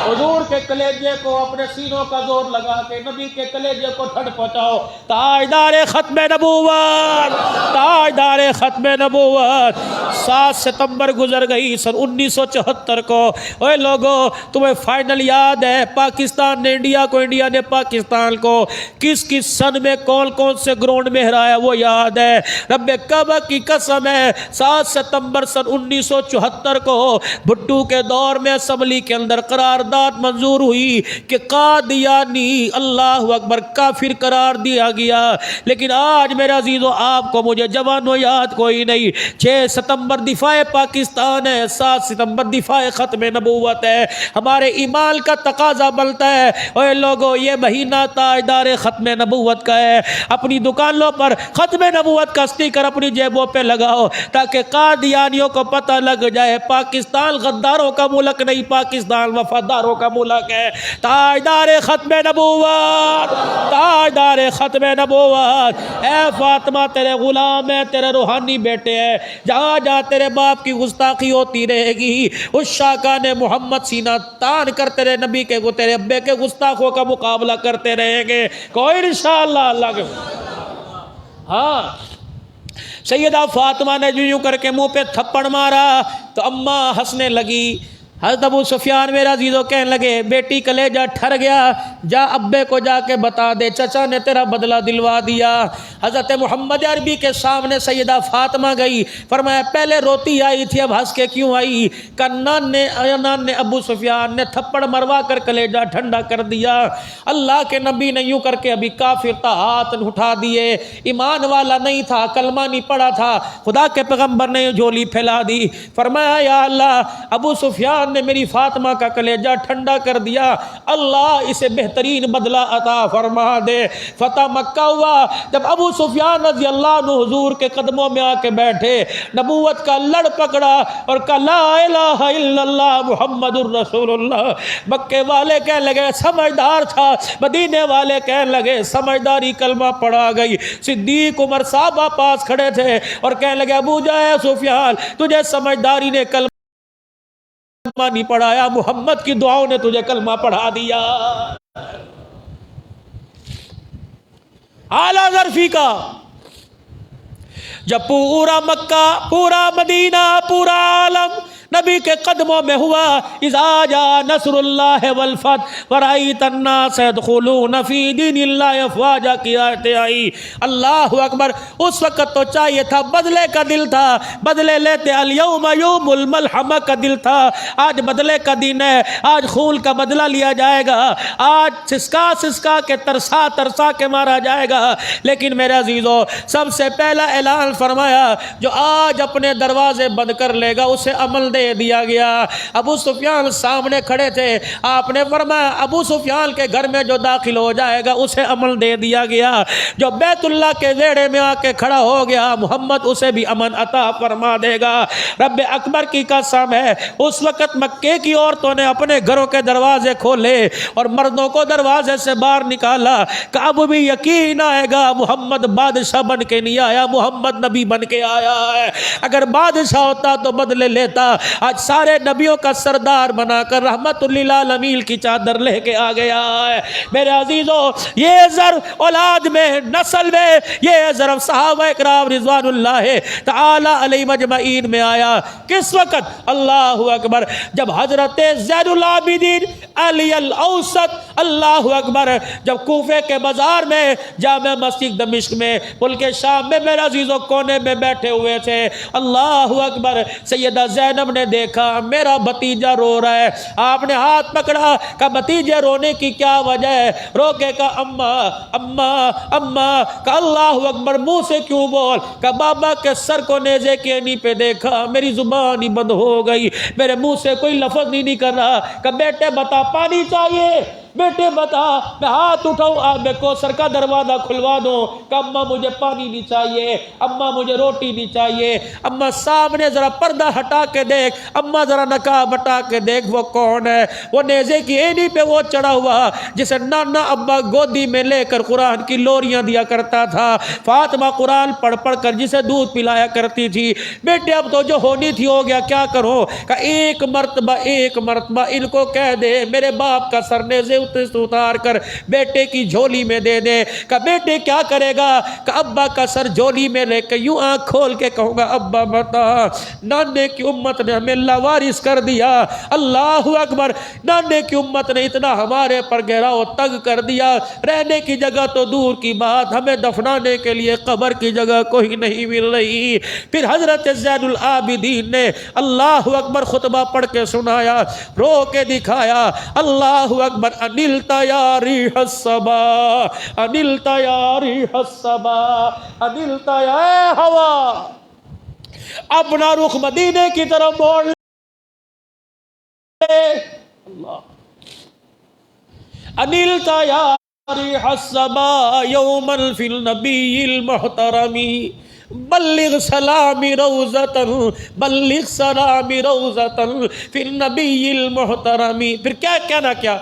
حضور کے کلیجے کو اپنے سینوں کا زور لگا کے نبی کے کلیجے کو ٹھنڈ پہنچاؤ۔ تاجدار ختم نبوت، تاجدار ختم نبوت۔ 7 ستمبر گزر گئی سن 1974 کو۔ اوے لوگوں، تمہیں فائنل یاد ہے پاکستان نے انڈیا کو، انڈیا نے پاکستان کو کس کس سن میں کون کون سے گراؤنڈ میں ہرایا وہ یاد ہے؟ رب کعبہ کی قسم ہے 7 ستمبر سن 1974 کو بھٹو کے دور میں اسمبلی کے اندر قرارداد منظور ہوئی کہ قادیانی اللہ اکبر کافر قرار دیا گیا۔ لیکن آج میرے عزیزو آپ کو مجھے جوانو یاد کوئی نہیں۔ 6 ستمبر دفاع پاکستان ہے، 7 ستمبر دفاع ختم نبوت ہے۔ ہمارے ایمان کا تقاضا بنتا ہے اے لوگو یہ مہینہ تاجدار ختم نبوت کا ہے، اپنی دکانوں پر ختم نبوت کا سٹیکر اپنی جیبوں پہ لگاؤ تاکہ قادیانیوں کو پتہ لگ جائے پاکستان غداروں کا ملک نہیں، پاکستان وفاداروں کا ملک ہے۔ تاجدار ختم نبوت، تاجدار ختم نبوت۔ اے فاطمہ تیرے غلام ہے، تیرے روحانی بیٹے ہیں، جہاں جہاں تیرے باپ کی گستاخی ہوتی رہے گی اس شاکان محمد سینہ تان کر تیرے نبی کے تیرے ابے کے گستاخوں کا مقابلہ کرتے رہیں گے۔ کوئی انشاءاللہ اللہ کے ہاں۔ سیدہ فاطمہ نے یوں کر کے منہ پہ تھپڑ مارا تو اماں ہنسنے لگی۔ حضرت ابو سفیان میرا عزیزو کہنے لگے بیٹی کلیجہ ٹھر گیا، جا ابے کو جا کے بتا دے چچا نے تیرا بدلہ دلوا دیا۔ حضرت محمد عربی کے سامنے سیدہ فاطمہ گئی، فرمایا پہلے روتی آئی تھی اب ہنس کے کیوں آئی؟ کنان نے ابو سفیان نے تھپڑ مروا کر کلیجہ ٹھنڈا کر دیا۔ اللہ کے نبی نے یوں کر کے ابھی کافر تھا ہاتھ اٹھا دیے، ایمان والا نہیں تھا، کلمہ نہیں پڑھا تھا، خدا کے پیغمبر نے جھولی پھیلا دی، فرمایا یا اللہ ابو سفیان نے میری فاطمہ کا کلیجہ ٹھنڈا کر دیا، اللہ اسے بہترین بدلہ عطا فرما دے۔ فتح مکہ ہوا، جب ابو سفیان رضی اللہ عنہ حضور کے قدموں میں آ کے بیٹھے، نبوت کا لڑ پکڑا اور کہا لا الہ الا اللہ محمد الرسول اللہ۔ مکے والے کہنے لگے سمجھدار تھا، مدینے والے کہنے لگے سمجھداری کلمہ پڑھا گئی۔ صدیق عمر صحابہ پاس کھڑے تھے اور کہنے لگے ابو سفیان تجھے سمجھداری نے کلمہ نہیں پڑھایا، محمد کی دعاؤں نے تجھے کلمہ پڑھا دیا۔ اعلیٰ ظرفی کا جب پورا مکہ، پورا مدینہ، پورا عالم نبی کے قدموں میں ہوا، اذا جاء نصر اللہ والفتح ورأیت الناس يدخلون فی دین اللہ افواجا کی آیتیں آئی۔ اللہ اکبر، اس وقت تو چاہیے تھا بدلے کا دل تھا، بدلے لیتے، الیوم یوم الملحمہ کا دل تھا، آج بدلے کا دن ہے، آج خون کا بدلہ لیا جائے گا، آج سسکا سسکا کے ترسا ترسا کے مارا جائے گا۔ لیکن میرے عزیزو سب سے پہلا اعلان فرمایا جو آج اپنے دروازے بند کر لے گا اسے عمل دے دیا گیا۔ ابو سفیان سامنے کھڑے تھے، آپ نے فرمایا ابو سفیان کے گھر میں جو داخل ہو جائے گا اسے عمل دے دیا گیا، جو بیت اللہ کے ویڑے میں آ کے کھڑا ہو گیا محمد اسے بھی امن عطا فرما دے گا۔ رب اکبر کی قسم ہے اس وقت مکے کی عورتوں نے اپنے گھروں کے دروازے کھولے اور مردوں کو دروازے سے باہر نکالا کہ اب بھی یقین آئے گا محمد بادشاہ بن کے نہیں آیا، محمد نبی بن کے آیا ہے۔ اگر بادشاہ ہوتا تو بدلے لیتا، آج سارے نبیوں کا سردار بنا کر رحمت للعالمین کی چادر لے کے آ گیا ہے۔ میرے عزیزو یہ ضرب اولاد میں، نسل میں، یہ ضرب صحابہ اکرام رضوان اللہ تعالی علیہ مجمعین میں آیا۔ کس وقت؟ اللہ اکبر، جب حضرت زین العابدین علی الاوسط، اللہ اکبر، جب کوفے کے بازار میں، جامع مسجد دمشق میں، ملک شام میں میرے عزیزو کونے میں بیٹھے ہوئے تھے، اللہ اکبر، سیدہ زینب نے دیکھا میرا بھتیجا رو رہا ہے، آپ نے ہاتھ پکڑا کہ بھتیجے رونے کی کیا وجہ ہے؟ رو کے کہا اماں اماں اماں، کہ اللہ اکبر، منہ سے کیوں بول؟ کہ بابا کے سر کو نیزے کے اینی پہ دیکھا میری زبان ہی بند ہو گئی، میرے منہ سے کوئی لفظ نہیں کر رہا۔ کہ بیٹے بتا پانی چاہیے؟ بیٹے بتا میں ہاتھ اٹھاؤں آب کوثر کا دروازہ کھلوا دوں؟ کہ اماں مجھے پانی نہیں چاہیے، اماں مجھے روٹی نہیں چاہیے۔ اماں سامنے ذرا پردہ ہٹا کے دیکھ، اماں ذرا نقاب ہٹا کے دیکھ وہ کون ہے؟ وہ نیزے کی اینی پہ وہ چڑھا ہوا جسے نانا ابا گودی میں لے کر قرآن کی لوریاں دیا کرتا تھا، فاطمہ قرآن پڑھ پڑھ کر جسے دودھ پلایا کرتی تھی۔ بیٹے اب تو جو ہونی تھی ہو گیا، کیا کروں؟ کہ ایک مرتبہ ان کو کہہ دے میرے باپ کا سر نیزے سے اتار کر بیٹے کی جھولی میں دے دے۔ کہ بیٹے کیا کرے گا؟ کہ ابا کا سر جھولی میں لے کے یوں آنکھ کھول کے کہوں گا ابا بتا نانے کی امت نے ہمیں لاوارث کر دیا، اللہ اکبر، نانے کی امت نے اتنا ہمارے پر گھیراؤ تنگ کر دیا، رہنے کی جگہ تو دور کی بات، ہمیں دفنانے کے لیے قبر کی جگہ کوئی نہیں مل رہی۔ پھر حضرت زین العابدین نے اللہ اکبر خطبہ پڑھ کے سنایا، رو کے دکھایا، اللہ اکبر، انلتا یا ریح الصبا، انلتا یا ریح الصبا، انلتا یا اے ہوا اپنا رخ مدینے کی طرف موڑ لے۔ اللہ انلتا یا ریح الصبا یوما فی النبی المحترمی بلغ سلامی روزتن، بلغ سلامی روزتن فی النبی المحترمی۔ پھر کیا کہنا کیا؟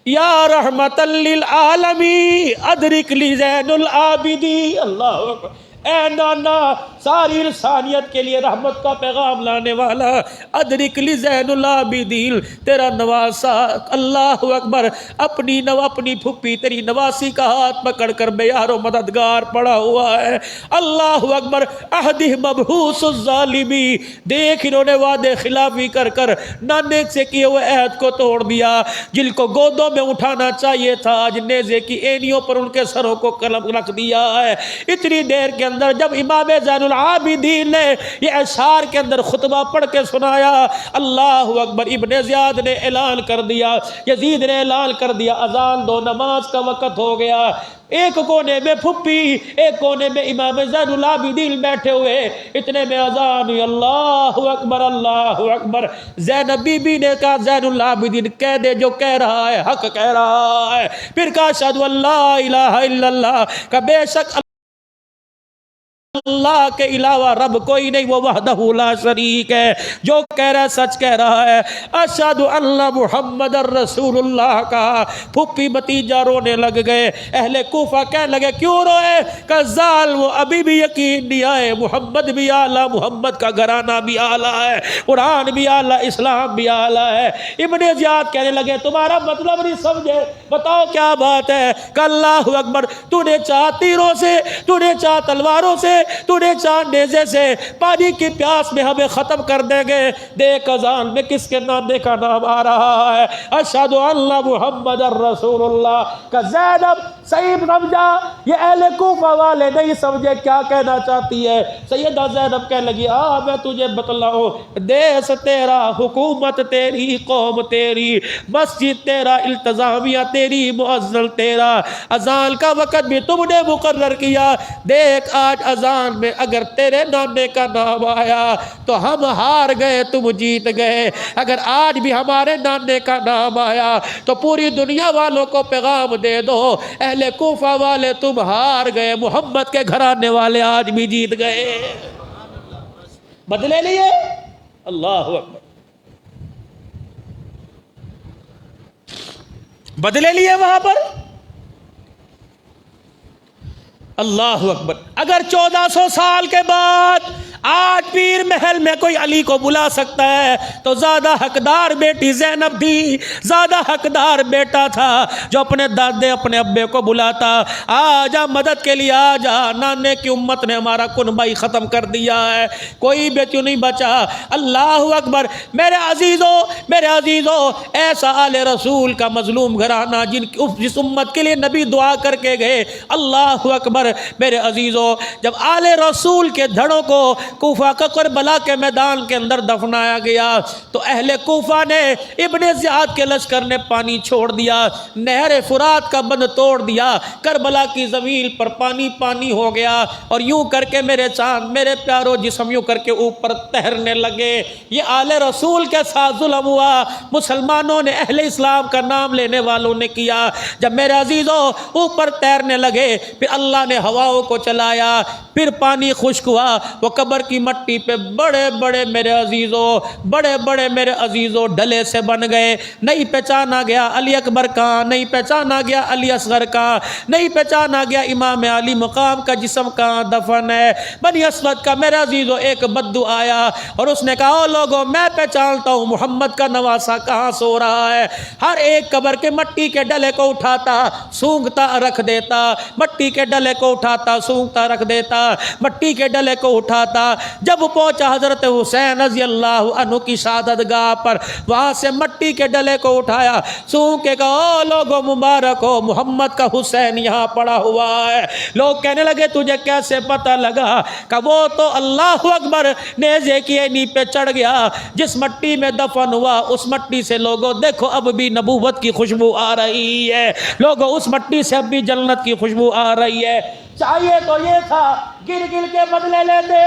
یا رحمت للعالمین ادرک لی زین العابدین، اللہ اکبر، اے نانا ساری انسانیت کے لیے رحمت کا پیغام لانے والا، ادرک لی زین العابدین تیرا نواسا، اللہ اکبر، اپنی پھپھی تیری نواسی کا ہاتھ پکڑ کر بے یار و مددگار پڑا ہوا ہے، اللہ اکبر، عہدہ مبعوث الظالمی، دیکھ انہوں نے وعدے خلافی کر کر نانے سے کیے ہوئے عہد کو توڑ دیا، جن کو گودوں میں اٹھانا چاہیے تھا آج نیزے کی اینیوں پر ان کے سروں کو قلم رکھ دیا ہے۔ اتنی دیر کے اندر جب امام زین العابدین نے یہ اشعار کے اندر خطبہ پڑھ کے سنایا، اللہ اکبر، ابن زیاد نے اعلان کر دیا، یزید نے اعلان کر دیا، اذان دو، نماز کا وقت ہو گیا۔ ایک کونے میں پھپھی، ایک کونے میں امام زین العابدین بیٹھے ہوئے، اتنے میں اذان ہوئی، اللہ اکبر اللہ اکبر۔ زینب بی بی نے کہا زین العابدین کہہ دے جو کہہ رہا ہے حق کہہ رہا ہے، پھر کہا اشہد ان لا الہ الا اللہ، کہ بے شک اللہ کے علاوہ رب کوئی نہیں، وہ وحدہ لا شریک ہے، جو کہہ رہا ہے سچ کہہ رہا ہے، اشہد ان محمد الرسول اللہ کا۔ پھپھی بتیجا رونے لگ گئے، اہل کوفہ کہنے لگے کیوں روئے؟ کہ ظالم ابھی بھی یقین نہیں آئے، محمد بھی اعلیٰ، محمد کا گھرانہ بھی اعلیٰ ہے، قرآن بھی اعلیٰ، اسلام بھی اعلیٰ ہے۔ ابن زیاد کہنے لگے تمہارا مطلب نہیں سمجھے، بتاؤ کیا بات ہے؟ کہ اللہ اکبر، تو نے چاہ تیروں سے، تو نے چاہ تلواروں سے، تو نے چاہ نیزے سے، پانی کی پیاس میں ہمیں ختم کر دیں گے، دیکھ اذان میں کس کے نانے کا نام آ رہا ہے، اشہد ان محمد الرسول اللہ۔ کہ زینب صحیح سمجھا، یہ اہل کوفہ والے نہیں سمجھے کیا کہنا چاہتی ہے۔ سیدہ زینب کہنے لگی میں تجھے بتلاؤں، دیس تیرا، حکومت تیری، قوم تیری، مسجد تیرا، التزامیہ تیری، مؤذن تیرا، اذان کا وقت بھی تم نے مقرر کیا، دیکھ آج اذان میں اگر تیرے نانے کا نام آیا تو ہم ہار گئے تم جیت گئے، اگر آج بھی ہمارے نانے کا نام آیا تو پوری دنیا والوں کو پیغام دے دو اہل کوفہ والے تم ہار گئے، محمد کے گھرانے والے آج بھی جیت گئے۔ بدلے لیے، اللہ اکبر، بدلے لیے وہاں پر، اللہ اکبر۔ اگر 1400 سال کے بعد آج پیر محل میں کوئی علی کو بلا سکتا ہے تو زیادہ حقدار بیٹی زینب تھی، زیادہ حقدار بیٹا تھا جو اپنے دادے اپنے ابے کو بلاتا، آجا مدد کے لیے آجا، نانے کی امت نے ہمارا کنبائی ختم کر دیا ہے، کوئی بیٹی نہیں بچا۔ اللہ اکبر، میرے عزیزوں، ایسا آل رسول کا مظلوم گھرانہ جس امت کے لیے نبی دعا کر کے گئے، اللہ اکبر میرے عزیزوں، جب آل رسول کے دھڑوں کو کوفہ کا کربلا کے میدان کے اندر دفنایا گیا تو اہل کوفہ نے، ابن زیاد کے لشکر نے پانی چھوڑ دیا، نہر فرات کا بند توڑ دیا، کربلا کی زمین پر پانی پانی ہو گیا، اور یوں کر کے میرے چاند میرے پیارو جسم یوں کر کے اوپر تیرنے لگے۔ یہ آل رسول کے ساتھ ظلم ہوا، مسلمانوں نے، اہل اسلام کا نام لینے والوں نے کیا۔ جب میرے عزیزوں اوپر تیرنے لگے، پھر اللہ نے ہواؤں کو چلایا، پھر پانی خشک ہوا، وہ قبر کی مٹی پہ بڑے بڑے میرے عزیزوں ڈلے سے بن گئے، نہیں پہچانا گیا علی اکبر کا، نہیں پہچانا گیا علی اصغر کا، نہیں پہچانا گیا امام علی مقام کا جسم کا دفن ہے۔ بنی اسود کا میرے عزیزوں ایک بدو آیا اور اس نے کہا او لوگوں، میں پہچانتا ہوں محمد کا نواسا کہاں سو رہا ہے۔ ہر ایک قبر کے مٹی کے ڈلے کو اٹھاتا، سونگتا رکھ دیتا، مٹی کے ڈلے کو اٹھاتا، سونگتا رکھ دیتا، مٹی کے ڈلے کو اٹھاتا۔ جب پہنچا حضرت حسین رضی اللہ عنہ کی شہادت گاہ پر، وہاں سے مٹی کے ڈلے کو اٹھایا، سونگ کے کہا او لوگوں مبارک ہو، محمد کا حسین یہاں پڑا ہوا ہے۔ لوگ کہنے لگے تجھے کیسے پتہ لگا؟ کہ وہ تو اللہ اکبر نیزے کی اینی پہ چڑھ گیا، جس مٹی میں دفن ہوا اس مٹی سے لوگوں دیکھو اب بھی نبوت کی خوشبو آ رہی ہے، لوگوں اس مٹی سے اب بھی جنت کی خوشبو آ رہی ہے۔ چاہیے تو یہ تھا گر گر کے بدلے لیتے،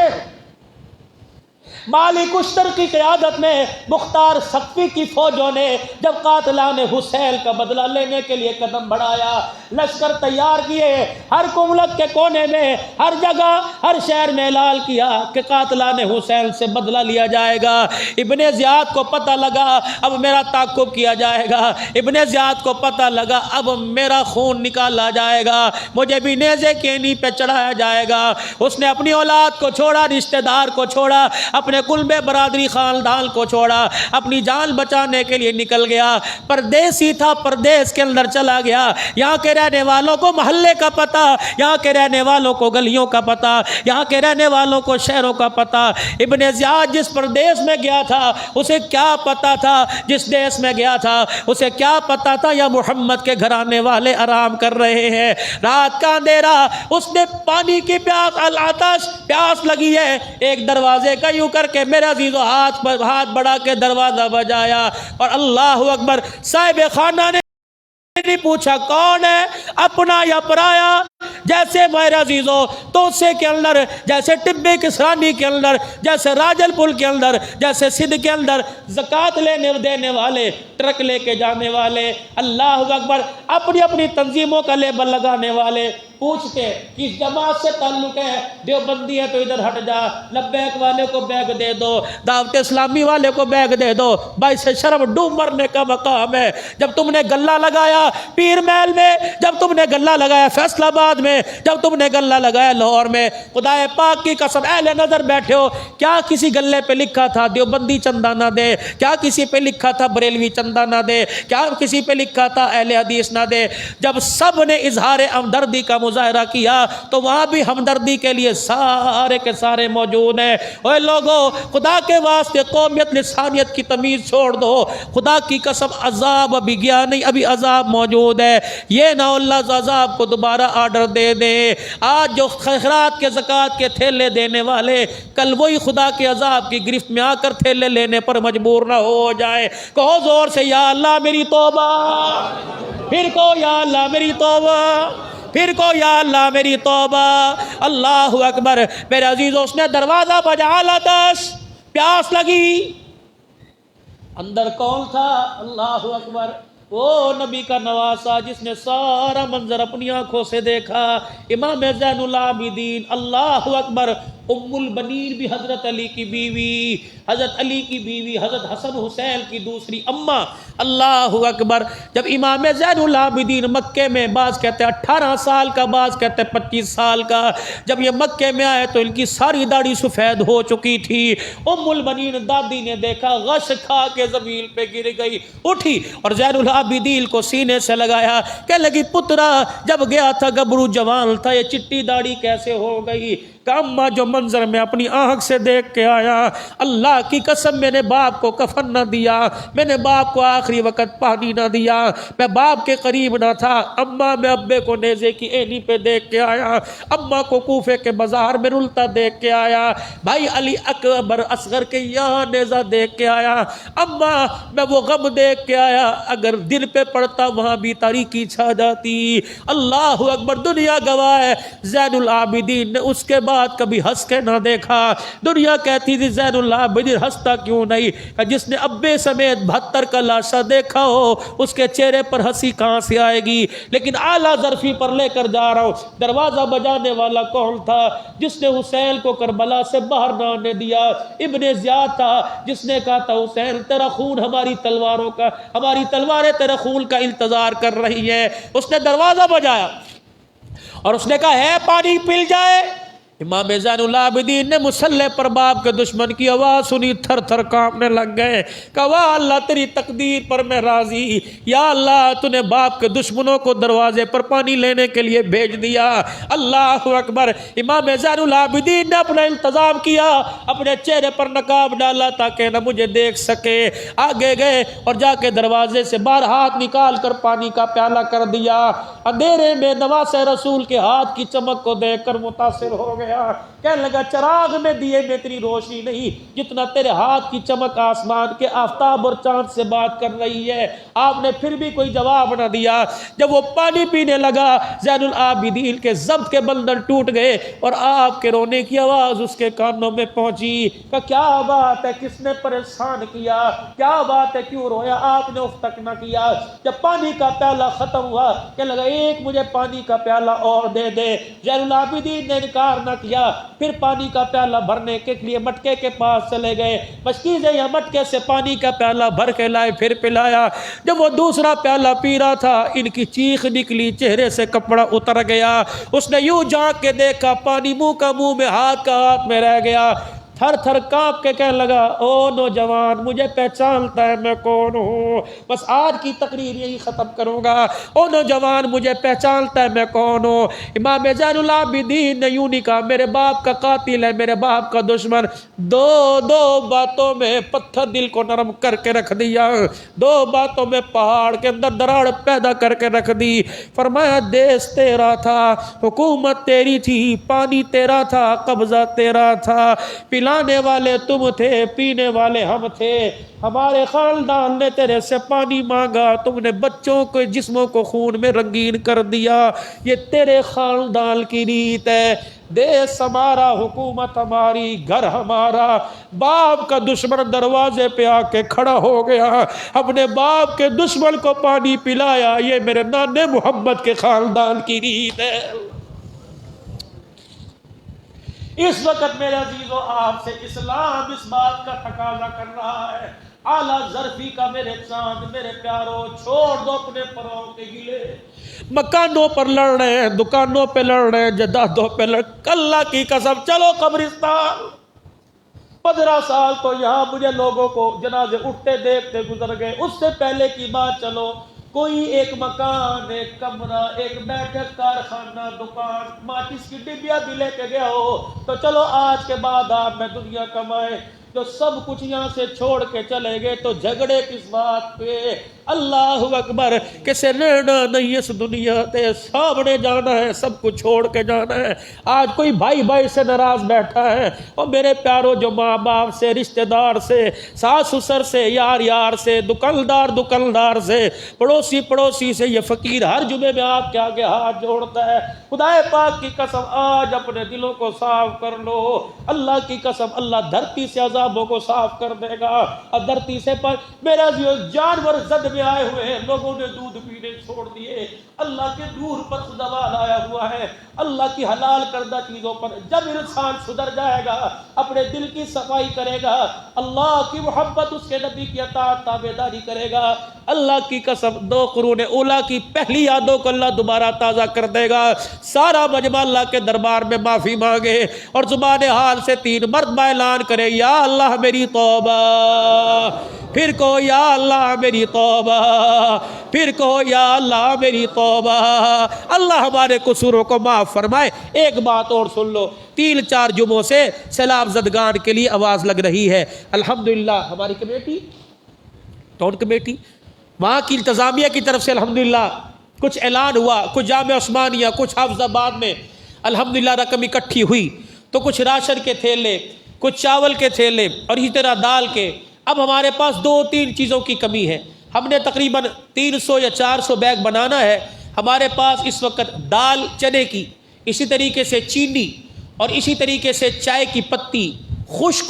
مالک اشتر کی قیادت میں مختار سقفی کی فوجوں نے جب قاتلان حسین کا بدلہ لینے کے لیے قدم بڑھایا، لشکر تیار کیے، ہر ملک کے کونے میں، ہر جگہ، ہر شہر میں اعلان کیا کہ قاتلان حسین سے بدلہ لیا جائے گا۔ ابن زیاد کو پتہ لگا اب میرا تعاقب کیا جائے گا، ابن زیاد کو پتہ لگا اب میرا خون نکالا جائے گا، مجھے بھی نیزے کی اینی پہ چڑھایا جائے گا۔ اس نے اپنی اولاد کو چھوڑا، رشتہ دار کو چھوڑا، اپنے کلبے برادری خاندان کو چھوڑا، اپنی جان بچانے کے لیے نکل گیا۔ پردیسی تھا، پردیس کے اندر چلا گیا۔ یہاں کے رہنے والوں کو محلے کا پتہ، یہاں کے رہنے والوں کو گلیوں کا پتہ، یہاں کے رہنے والوں کو شہروں کا پتہ۔ ابن زیاد جس پردیس میں گیا تھا اسے کیا پتہ تھا، جس دیس میں گیا تھا اسے کیا پتہ تھا یا محمد کے گھرانے والے آرام کر رہے ہیں، رات کا اندھیرا، اس نے پانی کی پیاس، العطش، پیاس لگی ہے، ایک دروازے کا یوں کر کے میرے عزیزو ہاتھ بڑھا کے دروازہ بجایا اور اللہ اکبر، صاحب خانہ نے نہیں پوچھا کون ہے، اپنا یا پرایا، جیسے میرے عزیزو توسے کے اندر، جیسے ٹبے کسرانی کے اندر، جیسے راجل پل کے اندر، جیسے سندھ کے اندر زکوٰۃ لینے دینے والے، ٹرک لے کے جانے والے، اللہ اکبر، اپنی اپنی تنظیموں کا لیبل لگانے والے پوچھتے کس جماعت سے تعلق ہے، دیوبندی ہے تو ادھر ہٹ جا، لبیک والے کو بیگ دے دو، دعوت اسلامی والے کو بیگ دے دو، باعث شرم ڈوب مرنے کا مقام ہے۔ جب تم نے گلہ لگایا پیر محل میں، جب تم نے گلہ لگایا فیصل آباد میں، جب تم نے گلہ لگایا لاہور میں، خدا پاک کی قسم اہل نظر بیٹھے ہو، کیا کسی گلے پہ لکھا تھا دیوبندی چندہ نہ دے؟ کیا کسی پہ لکھا تھا بریلوی چندہ نہ دے؟ کیا کسی پہ لکھا تھا اہل حدیث نہ دے؟ جب سب نے اظہار ہمدردی کا مظاہرہ کیا تو وہاں بھی ہمدردی کے لیے سارے کے سارے موجود ہیں۔ اے لوگو، خدا کے واسطے قومیت لسانیت کی تمیز چھوڑ دو، خدا کی قسم عذاب ابھی گیا نہیں، ابھی عذاب موجود ہے۔ یہ نہ اللہ عذاب کو دوبارہ آرڈر دے دے۔ آج جو خیرات کے زکوٰۃ کے تھیلے دینے والے کل وہی خدا کے عذاب کی گرفت میں آ کر تھیلے لینے پر مجبور نہ ہو جائے۔ کہو زور سے یا اللہ میری توبہ، پھر کو یا اللہ میری توبہ، پھر کو یا اللہ میری توبہ۔ اللہ اکبر، میرے عزیزوں، اس نے دروازہ بجا، لاتش، پیاس لگی، اندر کون تھا؟ اللہ اکبر، وہ نبی کا نواسا جس نے سارا منظر اپنی آنکھوں سے دیکھا، امام زین العابدین، اللہ اکبر، ام البنین بھی حضرت علی کی بیوی، حضرت علی کی بیوی، حضرت حسن حسین کی دوسری اماں، اللہ اکبر۔ جب امام زین العابدین مکے میں، بعض کہتے ہیں 18 سال کا، بعض کہتے ہیں 25 سال کا، جب یہ مکے میں آئے تو ان کی ساری داڑھی سفید ہو چکی تھی۔ ام البنین دادی نے دیکھا، غش کھا کے زمین پہ گر گئی، اٹھی اور زین العابدین کو سینے سے لگایا، کہنے لگی پترا جب گیا تھا گبرو جوان تھا، یہ چٹی داڑھی کیسے ہو گئی؟ کہ اماں جو منظر میں اپنی آنکھ سے دیکھ کے آیا، اللہ کی قسم میں نے باپ کو کفن نہ دیا، میں نے باپ کو آخری وقت پانی نہ دیا، میں باپ کے قریب نہ تھا، اماں میں ابے کو نیزے کی اینی پہ دیکھ کے آیا، اماں کو کوفے کے بازار میں رلتا دیکھ کے آیا، بھائی علی اکبر اصغر کے یہاں نیزہ دیکھ کے آیا، اماں میں وہ غم دیکھ کے آیا، اگر دن پہ پڑتا وہاں بھی تاریکی چھا جاتی۔ اللہ اکبر، دنیا گواہ ہے، زین العابدین نے اس کے بعد کبھی ہنس کے نہ دیکھا۔ دنیا کہتی تھی زین العابدین ہنستا کیوں نہیں، کہ جس نے ابے سمیت 72 کا لاشا دیکھا ہو اس کے چہرے پر ہنسی کہاں سے آئے گی؟ لیکن اعلیٰ ظرفی پر لے کر جا رہا ہوں، دروازہ بجانے والا کون تھا؟ جس نے حسین کو کربلا سے باہر نہ آنے دیا، ابن زیاد تھا، جس نے کہا تھا حسین تیرا خون ہماری تلواروں کا، ہماری تلواریں تیرے خون کا انتظار کر رہی ہے۔ اس نے دروازہ بجایا اور اس نے کہا ہے پانی پل جائے۔ امام زین العابدین نے مسلح پر باپ کے دشمن کی آواز سنی، تھر تھر کانپنے لگ گئے، کہا اللہ تیری تقدیر پر میں راضی، یا اللہ تو نے باپ کے دشمنوں کو دروازے پر پانی لینے کے لیے بھیج دیا۔ اللہ اکبر، امام زین العابدین نے اپنا انتظام کیا، اپنے چہرے پر نقاب ڈالا تاکہ نہ مجھے دیکھ سکے، آگے گئے اور جا کے دروازے سے باہر ہاتھ نکال کر پانی کا پیالہ کر دیا۔ اندھیرے میں نواسہ رسول کے ہاتھ کی چمک کو دیکھ کر متاثر ہو گیا، کہنے لگا چراغ میں دیے میں اتنی روشنی نہیں جتنا تیرے ہاتھ کی چمک آسمان کے آفتاب اور چاند سے بات کر رہی ہے۔ آپ نے پھر بھی کوئی جواب نہ دیا۔ جب وہ پانی پینے لگا زین العابدین کے ضبط کے بندر ٹوٹ گئے اور آپ کے رونے کی آواز اس کے کانوں میں پہنچی کہ کیا بات ہے، کس نے پریشان کیا، کیا بات ہے، کیوں رویا؟ آپ نے اف تک نہ کیا۔ جب پانی کا پیالہ ختم ہوا کہ لگا ایک مجھے پانی کا پیالہ اور دے دے، زین العابدین نے انکار نہ کیا۔ پھر پانی کا پیالہ بھرنے کے لیے مٹکے کے پاس چلے گئے، مشکیزیں یا مٹکے سے پانی کا پیالہ بھر کے لائے، پھر پلایا۔ جب وہ دوسرا پیالہ پی رہا تھا ان کی چیخ نکلی، چہرے سے کپڑا اتر گیا۔ اس نے یوں جھانک کے دیکھا، پانی منہ کا منہ میں، ہاتھ کا ہاتھ میں رہ گیا۔ تھر تھر کانپ کے کہنے لگا او نوجوان مجھے پہچانتا ہے میں کون ہوں؟ بس آج کی تقریر یہی ختم کروں گا۔ او نوجوان مجھے پہچانتا ہے میں کون ہوں؟ امام زین العابدین نے یوں نہیں کہا میرے باپ کا قاتل ہے، میرے باپ کا دشمن۔ دو باتوں میں پتھر دل کو نرم کر کے رکھ دیا، دو باتوں میں پہاڑ کے اندر دراڑ پیدا کر کے رکھ دی۔ فرمایا دیس تیرا تھا، حکومت تیری تھی، پانی تیرا تھا، قبضہ تیرا تھا، پلانے والے تم تھے، پینے والے ہم تھے۔ ہمارے خاندان نے تیرے سے پانی مانگا، تم نے بچوں کے جسموں کو خون میں رنگین کر دیا۔ یہ تیرے خاندان کی ریت ہے۔ دیس ہمارا، حکومت ہماری، گھر ہمارا۔ باپ کا دشمن دروازے پہ آ کے کھڑا ہو گیا، اپنے باپ کے دشمن کو پانی پلایا۔ یہ میرے نانے محمد کے خاندان کی ریت ہے۔ اس وقت میرے عزیزو آپ سے اسلام اس بات کا تقاضا کر رہا ہے، اعلیٰ ظرفی کا میرے چاند، میرے پیارو، چھوڑ دو اپنے پروں کے گلے۔ مکانوں پر لڑ رہے ہیں، دکانوں پہ لڑ رہے ہیں، جدادوں پہ لڑ، اللہ کی قسم چلو قبرستان۔ 15 سال تو یہاں مجھے لوگوں کو جنازے اٹھتے دیکھتے گزر گئے، اس سے پہلے کی بات چلو، کوئی ایک مکان، ایک کمرہ، ایک بیٹھک، کارخانہ، دکان، ماچس کی ڈبیا بھی لے کے گیا ہو تو چلو آج کے بعد آپ میں دنیا کمائے۔ جو سب کچھ یہاں سے چھوڑ کے چلے گئے تو جھگڑے کس بات پہ؟ اللہ اکبر، کسے رہنا نہیں اس دنیا تے، سامنے جانا ہے، سب کچھ چھوڑ کے جانا ہے۔ آج کوئی بھائی بھائی سے ناراض بیٹھا ہے، اور میرے پیاروں جو ماں باپ سے، رشتہ دار سے، ساس سسر سے، یار یار سے، دکاندار سے، پڑوسی سے، یہ فقیر ہر جمعے میں آپ کے آگے ہاتھ جوڑتا ہے۔ خدا پاک کی قسم آج اپنے دلوں کو صاف کر لو، اللہ کی قسم اللہ دھرتی سے عذابوں کو صاف کر دے گا۔ اور دھرتی سے پر میرا جانور زد میں آئے ہوئے ہیں، لوگوں نے دودھ پینے چھوڑ دیے، اللہ کے نور پر زوال آیا ہوا ہے، اللہ کی حلال کردہ چیزوں پر۔ جب انسان سدھر جائے گا، اپنے دل کی صفائی کرے گا، اللہ کی محبت، اس کے نبی کی اطاعت تابعداری کرے گا، اللہ کی قسم 2 قرون اولیٰ کی پہلی یادوں کو اللہ دوبارہ تازہ کر دے گا۔ سارا مجمع اللہ کے دربار میں معافی مانگے اور زبان حال سے 3 مرتبہ اعلان کرے یا اللہ میری توبہ، پھر کہو یا اللہ میری توبہ، پھر کہو یا اللہ میری توبہ۔ اللہ ہمارے قصوروں کو معاف فرمائے۔ ایک بات اور سن لو، 3-4 جمعوں سے سیلاب زدگان کے لیے آواز لگ رہی ہے۔ الحمدللہ ہماری کمیٹی، ٹاؤن کمیٹی، وہاں کی انتظامیہ کی طرف سے الحمدللہ کچھ اعلان ہوا، کچھ جامعہ عثمانیہ، کچھ حافظ آباد میں الحمدللہ رقم اکٹھی ہوئی، تو کچھ راشن کے تھیلے، کچھ چاول کے تھیلے، اور اسی طرح دال کے۔ اب ہمارے پاس 2-3 چیزوں کی کمی ہے، ہم نے تقریباً 300 یا 400 بیگ بنانا ہے۔ ہمارے پاس اس وقت دال چنے کی، اسی طریقے سے چینی، اور اسی طریقے سے چائے کی پتی، خشک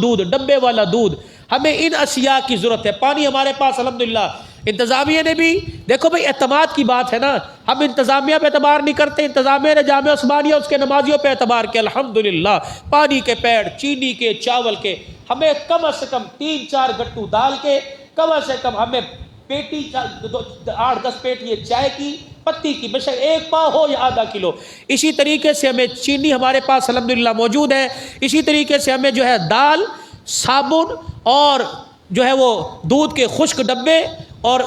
دودھ، ڈبے والا دودھ، ہمیں ان اشیاء کی ضرورت ہے۔ پانی ہمارے پاس الحمدللہ، انتظامیہ نے بھی دیکھو بھئی اعتماد کی بات ہے نا، ہم انتظامیہ پہ اعتبار نہیں کرتے، انتظامیہ نے جامعہ عثمانیہ اس کے نمازیوں پہ اعتبار کیا۔ الحمدللہ پانی کے پیڑ، چینی کے، چاول کے، ہمیں کم از کم 3-4 گٹو دال کے، کم از کم ہمیں پیٹی 8-10 پیٹی یہ چائے کی پتی کی، بے شک 1 پاؤ ہو یا آدھا کلو۔ اسی طریقے سے ہمیں چینی ہمارے پاس الحمدللہ موجود ہے۔ اسی طریقے سے ہمیں جو ہے دال، صابن، اور جو ہے وہ دودھ کے خشک ڈبے، اور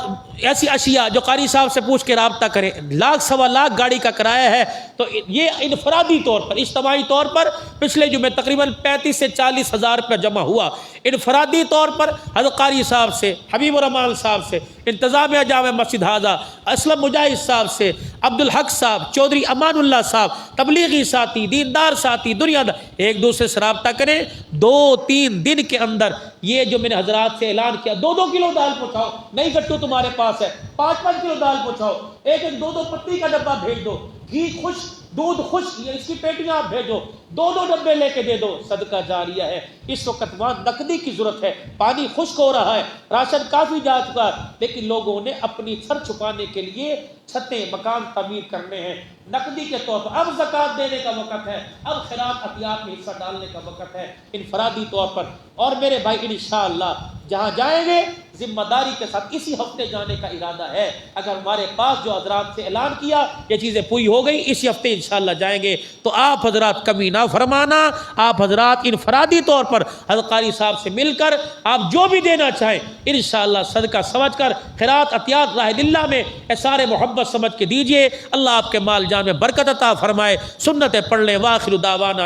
ایسی اشیاء جو قاری صاحب سے پوچھ کے رابطہ کریں. 1,00,000 سوا لاکھ گاڑی کا کرایہ ہے. تو یہ انفرادی طور پر، اجتماعی طور پر پچھلے جمعے تقریباً 35 سے 40 ہزار روپیہ جمع ہوا. انفرادی طور پر حضرت قاری صاحب سے، حبیب الرحمان صاحب سے، انتظامیہ جامع مسجد ہاذا، اسلم مجاہد صاحب سے، عبدالحق صاحب، چودھری امان اللہ صاحب، تبلیغی ساتھی، دیندار ساتھی، دنیا دار، ایک دوسرے سے رابطہ کریں. 2-3 دن کے اندر یہ جو میں نے حضرات سے اعلان کیا، 2-2 کلو دال پہنچاؤ. نہیں گٹو تمہارے پاس ہے، 5-5 کلو دال پہنچاؤ. 1-2 پتی کا ڈبہ بھیج دو. گھی خوش، دودھ خوش، اس کی پیٹیاں آپ بھیجو. 2 ڈبے لے کے دے دو. صدقہ جاریہ ہے. اس وقت وہاں نقدی کی ضرورت ہے. پانی خشک ہو رہا ہے، راشن کافی جا چکا ہے، لیکن لوگوں نے اپنی سر چھپانے کے لیے چھتیں، مکان تعمیر کرنے ہیں نقدی کے طور پر. اب زکوٰۃ دینے کا وقت ہے، اب خیرات عطیات میں حصہ ڈالنے کا وقت ہے انفرادی طور پر. اور میرے بھائی انشاءاللہ جہاں جائیں گے ذمہ داری کے ساتھ اسی ہفتے جانے کا ارادہ ہے. اگر ہمارے پاس جو حضرات سے اعلان کیا یہ چیزیں پوری ہو گئی، اسی ہفتے انشاءاللہ جائیں گے. تو آپ حضرات کمی نہ فرمانا. آپ حضرات انفرادی طور پر حضرت قاری صاحب سے مل کر آپ جو بھی دینا چاہیں انشاءاللہ صدقہ سمجھ کر خیرات عطیات راہ اللہ میں اظہار محبت سمجھ کے دیجئے. اللہ آپ کے مال جان میں برکت عطا فرمائے. سنتیں پڑھ لیں. واخر دعوانا